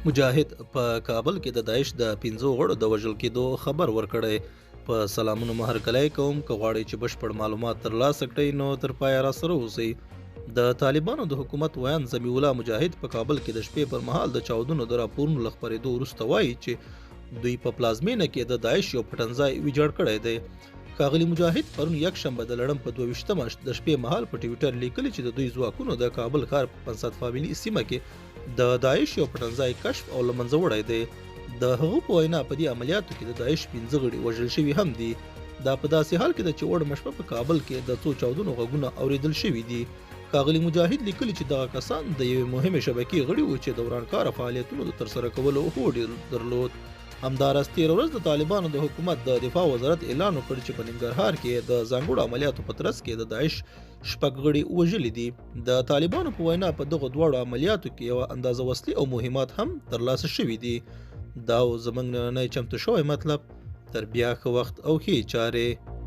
مجاهد په کابل کې د داعش د 15 غړو د وژل کېدو خبر ورکړی. په سلامونو مهرکلی کوم که غواړئ چې بشپړ معلومات ترلاسه کړئ نو تر پایه راسره اوسئ. د طالبانو د حکومت ویان ذبیح الله مجاهد په کابل کې د شپې پر مهال د چاودنو د راپورونو له خپرېدو وروسته وایي چې دوی په پلازمینه کې د داعش یو پټنځای ویجاړ کړی دی. ښاغلي مجاهد پرون یکشنبه د لړم په 22مه د شپې مهال په ټویټر لیکلي چې د دوی ځواکونو د کابل ښار په 500 فامیلي سیمه کې د داعش یو پټنځای کشف او له منځه وړی دی. د هغو په وینا په دې عملیاتو کې د داعش 15 غړي وژل شوي هم دي. دا په داسې حال کې ده چې وړ مشپه په کابل کې د څو چاودنو غږونه اورېدل شوي دي. ښاغلي مجاهد لیکلي چې دغه کسان د یوې مهمې شبکې غړي وو چې د ورانکاره فعالیتونو د ترسره کولو هوډ درلود. همداراز تېره ورځ د طالبانو د حکومت د دفاع وزارت اعلان وکړ چې په ننګرهار کې د ځانګړو عملیاتو په ترڅ کې د داعش 6 غړي وژلي دي. د طالبانو په وینا په دغو دواړو عملیاتو کې یوه اندازه وسلې او مهمات هم ترلاسه شوي دي. دا و زموږ نننی چمتو شوی مطلب. تر بیا ښه وخت او ښې چارې.